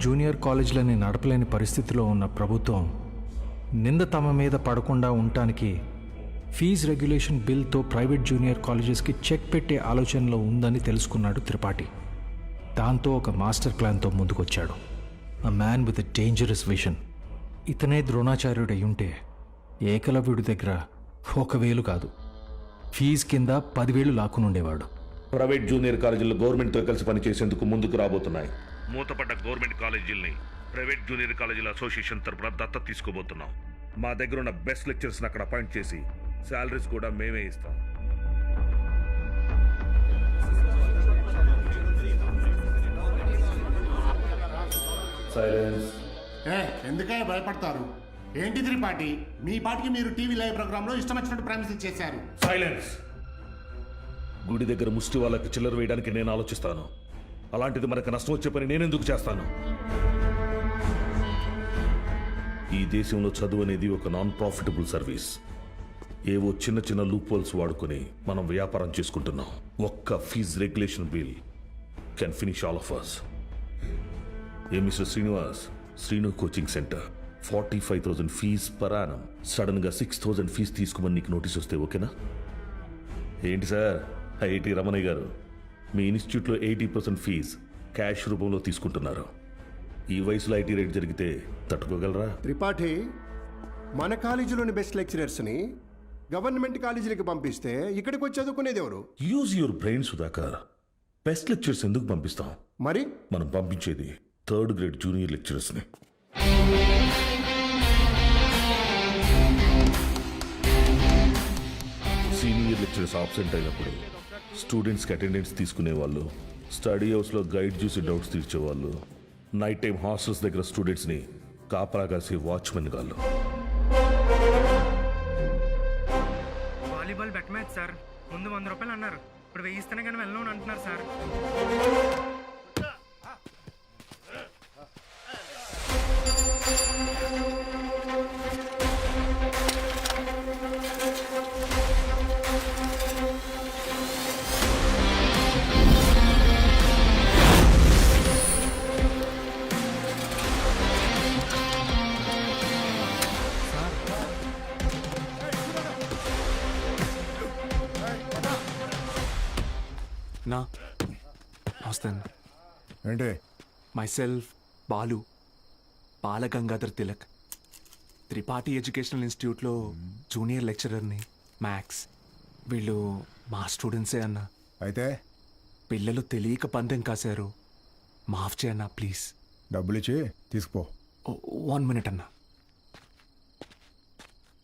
Junior కాలేజీలని నడపలేని పరిస్థితిలో ఉన్న ప్రభుత్వం నింద తమ మీద పడకుండా ఉండటానికి ఫీజు రెగ్యులేషన్ బిల్తో ప్రైవేట్ జూనియర్ కాలేజెస్కి చెక్ పెట్టే ఆలోచనలో ఉందని తెలుసుకున్నాడు త్రిపాఠి. దాంతో ఒక మాస్టర్ ప్లాన్తో ముందుకొచ్చాడు. A man with a dangerous vision. ఇతనే ద్రోణాచార్యుడు అయ్యుంటే ఏకలవ్యుడి దగ్గర 1,000 కాదు, ఫీజు కింద 10,000 లాక్కునుండేవాడు. ప్రైవేట్ జూనియర్ కాలేజీలు గవర్నమెంట్తో కలిసి పనిచేసేందుకు ముందుకు రాబోతున్నాయి. మూతపడ్డ గవర్నమెంట్ కాలేజీల్ని ప్రైవేట్ జూనియర్ కాలేజీల అసోసియేషన్ తరపున దత్తత తీసుకోబోతున్నాం. మా దగ్గర ఉన్న బెస్ట్ లెక్చర్స్ని అక్కడ అపాయింట్ చేసి శాలరీస్ కూడా మేమే ఇస్తాం. సైలెన్స్. ఎందుకే భయపడతారు? ఏంటి త్రిపాఠి, మీ పాటికి మీరు టీవీ లైవ్ ప్రోగ్రాంలో ఇష్టం వచ్చినట్టు ప్రామిస్ చేశారు. సైలెన్స్. గుడి దగ్గర ముష్టి వాళ్ళకి చిల్లర వేయడానికి నేను ఆలోచిస్తాను. అలాంటిది మనకు నష్టం వచ్చే పని నేనెందుకు చేస్తాను? ఈ దేశంలో చదువు అనేది ఒక నాన్ ప్రాఫిటబుల్ సర్వీస్. ఏవో చిన్న చిన్న లూప్ హోల్స్ వాడుకొని మనం వ్యాపారం చేసుకుంటున్నాం. ఒక్క fees regulation bill can finish all of us. A mister Srinivas, Srinu coaching centre 45,000 fees per annum. Sudden గా 6,000 ఫీజ్ తీసుకోమని నీకు నోటీస్ వస్తే ఓకేనా? ఏంటి సార్, ఐఐటి రమణయ్య గారు, మీ ఇన్స్టిట్యూట్లో 80% ఫీజ్ క్యాష్ రూపంలో తీసుకుంటున్నారు. ఈ వయసులో ఐటీ రేట్ జరిగితే తట్టుకోగలరా? త్రిపాఠి, మన కాలేజీలోని బెస్ట్ లెక్చరర్స్ని గవర్నమెంట్ కాలేజీలకు పంపిస్తే ఇక్కడికి వచ్చి చదువుకునేది ఎవరు? Use your brain Sudhakar. Best lectures ఎందుకు పంపిస్తాం? మరి మనం పంపించేది 3rd గ్రేడ్ జూనియర్ లెక్చరర్స్ని. సీనియర్ లెక్చరర్స్ ఆబ్సెంట్ అయినప్పుడు స్టూడెంట్స్కి అటెండెన్స్ తీసుకునేవాళ్ళు, స్టడీ హౌస్లో గైడ్ చూసి డౌట్స్ తీర్చేవాళ్ళు, నైట్ టైం హాస్టల్స్ దగ్గర స్టూడెంట్స్ని కాపలా కాసే వాచ్మెన్ గాళ్ళు. Volleyball bet match sir. ముందు 100 రూపాయలు అన్నారు, ఇప్పుడు 1000 ఇస్తేనే కానీ వెళ్ళను అంటున్నారు సార్. నా నమస్తే. ఏంటి? మైసెల్ఫ్ బాలు, బాలగంగాధర్ తిలక్, త్రిపాఠి ఎడ్యుకేషనల్ ఇన్స్టిట్యూట్లో జూనియర్ లెక్చరర్ని, మ్యాథ్స్. వీళ్ళు మా స్టూడెంట్సే అన్న. అయితే పిల్లలు తెలియక పందెం కాశారు, మాఫ్ చేయన్నా ప్లీజ్. డబ్బులు ఇచ్చి తీసుకుపో. 1 మినిట్ అన్న.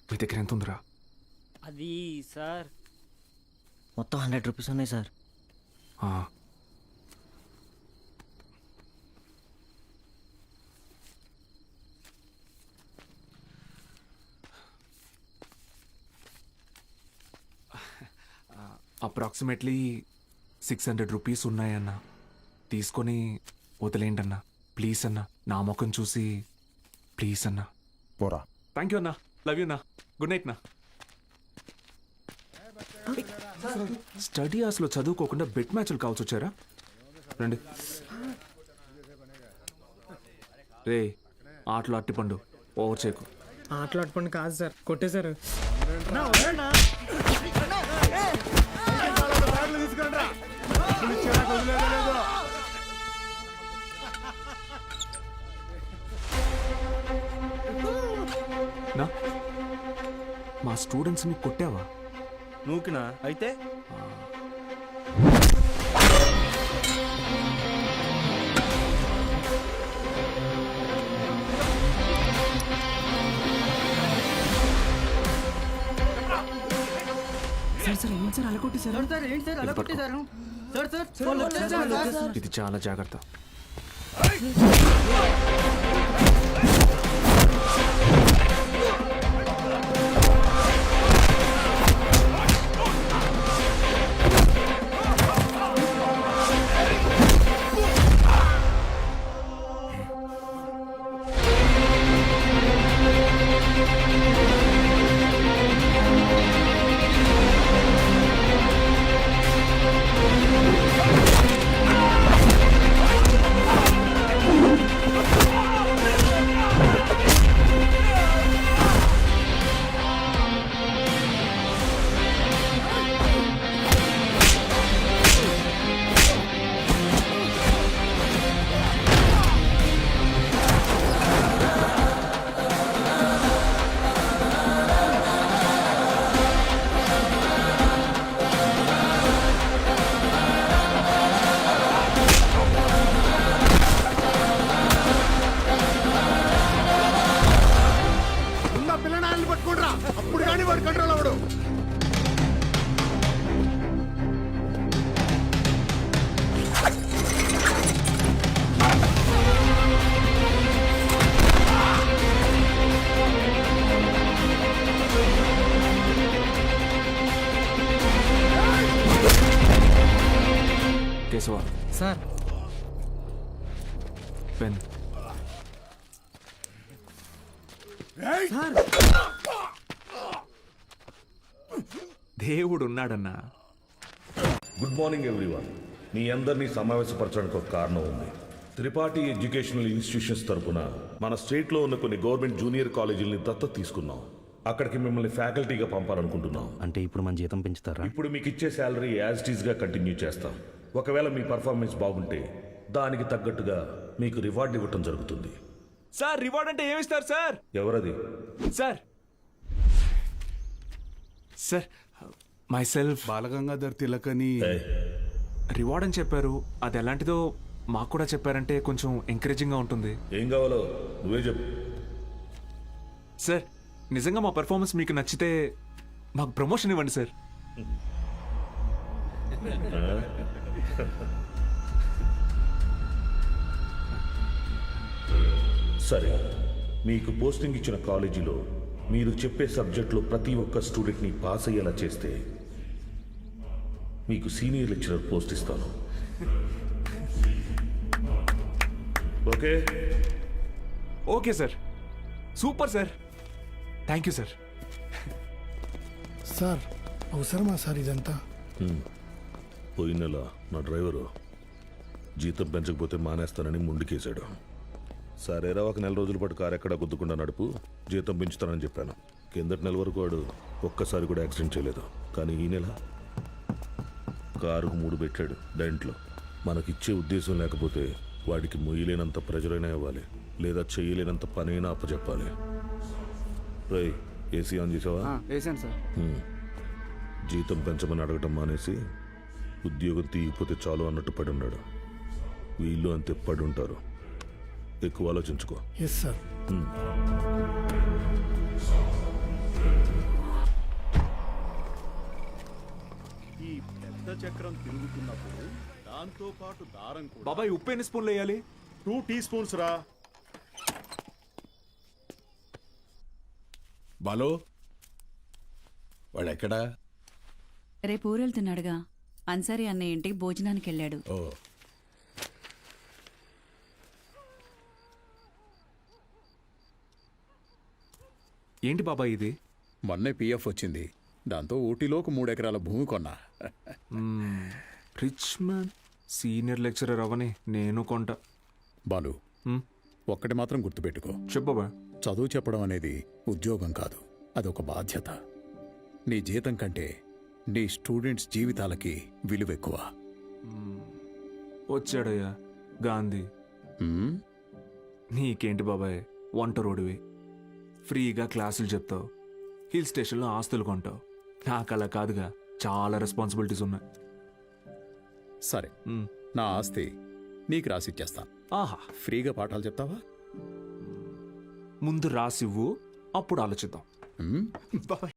మీ దగ్గర ఎంత ఉందిరా? అది సార్ మొత్తం 100 రూపీస్ ఉన్నాయి సార్. అప్రాక్సిమేట్లీ 600 రూపీస్ ఉన్నాయన్న. తీసుకొని వదిలేండి అన్న, ప్లీజ్ అన్న. నా ముఖం చూసి ప్లీజ్ అన్న. పోరా. థ్యాంక్ యూ అన్న, లవ్ యూ అన్న, గుడ్ నైట్ నా. స్టడీ అవర్స్లో చదువుకోకుండా బెట్ మ్యాచ్లు కావాల్సి వచ్చారా? రండి. రే, ఆటలు అట్టిపండు, ఓవర్ చేయకు. ఆటలు అట్టుపండి కాదు సార్, కొట్టేశారు. నా మా స్టూడెంట్స్ని కొట్టావా? నూకినా అయితే ఇది చాలా జాగ్రత్త. Keshava sir pen. దేవుడు ఉన్నాడన్నా. Good morning everyone. మీ అందరినీ సమావేశపరచడానికి ఒక కారణం ఉంది. త్రిపాఠి ఎడ్యుకేషనల్ ఇన్స్టిట్యూషన్స్ తరపున మన స్టేట్లో ఉన్న కొన్ని గవర్నమెంట్ జూనియర్ కాలేజీలని దత్తత తీసుకున్నాం. అక్కడికి మిమ్మల్ని ఫ్యాకల్టీగా పంపాలనుకుంటున్నాం. అంటే ఇప్పుడు మన జీతం పెంచుతారా? ఇప్పుడు మీకు ఇచ్చే శాలరీ యాజ్ ఇట్ ఈస్గా కంటిన్యూ చేస్తాం. ఒకవేళ మీ పర్ఫార్మెన్స్ బాగుంటే దానికి తగ్గట్టుగా మీకు రివార్డ్ ఇవ్వటం జరుగుతుంది. సార్ రివార్డ్ అంటే ఏమిస్తారు సార్? ఎవరది? Sir sir myself Balagangadhar Tilak అని ఏయ్, రివార్డ్ అని చెప్పారు. అది ఎలాంటిదో మాకు కూడా చెప్పారంటే కొంచెం ఎంకరేజింగ్గా ఉంటుంది. ఏం కావాలో నువ్వే చెప్పు. సార్ నిజంగా మా పెర్ఫార్మెన్స్ మీకు నచ్చితే మాకు ప్రమోషన్ ఇవ్వండి సార్. సరే, మీకు పోస్టింగ్ ఇచ్చిన కాలేజీలో మీరు చెప్పే సబ్జెక్టులో ప్రతి ఒక్క స్టూడెంట్ని పాస్ అయ్యేలా చేస్తే మీకు సీనియర్ లెక్చరర్ పోస్ట్ ఇస్తాను. Okay? Okay sir, super sir, thank you sir. Sir అవసరమా సార్ ఇదంతా? పోయిన నెల నా డ్రైవరు జీతం పెంచకపోతే మానేస్తానని ముందుకేశాడు. సరేరా, ఒక నెల రోజుల పాటు కారు ఎక్కడ గుద్దుకుండా నడుపు, జీతం పెంచుతానని చెప్పాను. కిందటి నెల వరకు వాడు ఒక్కసారి కూడా యాక్సిడెంట్ చేయలేదు. కానీ ఈ నెల కారుకు 3 పెట్టాడు డెంట్లో. మనకిచ్చే ఉద్దేశం లేకపోతే వాడికి మొయ్యలేనంత ప్రెజర్ అయినా ఇవ్వాలి, లేదా చేయలేనంత పనైనా అప్పచెప్పాలి. రై, ఏసీ ఆన్ చేసావా? వేసాను సార్. జీతం పెంచమని అడగటం మానేసి ఉద్యోగం తీయకపోతే చాలు అన్నట్టు పడి ఉన్నాడు. వీళ్ళు అంతే పడి ఉంటారు. ఎక్కువ ఆలోచించుకో. Yes sir. ఈ పెద్ద చక్రం తిరుగుతున్నప్పుడు దాంతో పాటు దారం కూడా బాబాయ్ ఉప్పు ఎన్ని స్పూన్లు వేయాలి? 2 టీ స్పూన్స్ రా. బాలో వాడెక్కడా? రేపు ఊరెళ్తున్నాడుగా. అన్సారీ అన్నయ్య ఇంటికి భోజనానికి వెళ్ళాడు. ఓ ఏంటి బాబాయ్ ఇది? మొన్నే పిఎఫ్ వచ్చింది. దాంతో ఊటీలో ఒక 3 ఎకరాల భూమి కొన్నా. రిచ్ మ్యాన్ సీనియర్ లెక్చరర్ అవని నేను కొంట. బాలు, ఒక్కటి మాత్రం గుర్తుపెట్టుకో. చెప్పు బాబాయ్. చదువు చెప్పడం అనేది ఉద్యోగం కాదు, అదొక బాధ్యత. నీ జీతం కంటే నీ స్టూడెంట్స్ జీవితాలకి విలువ ఎక్కువ. వచ్చాడయ్యా గాంధీ. హ్మ్? నీకేంటి బాబాయ్, వంట రోడివి, ఫ్రీగా క్లాసులు చెప్తావు, హిల్ స్టేషన్లో ఆస్తులు కొంటావు. నాకు అలా కాదుగా, చాలా రెస్పాన్సిబిలిటీస్ ఉన్నాయి. సరే, నా ఆస్తి నీకు రాసిచ్చేస్తాను. ఆహా, ఫ్రీగా పాఠాలు చెప్తావా? ముందు రాసివ్వు, అప్పుడు ఆలోచిద్దాం. హ్మ్? బాబాయ్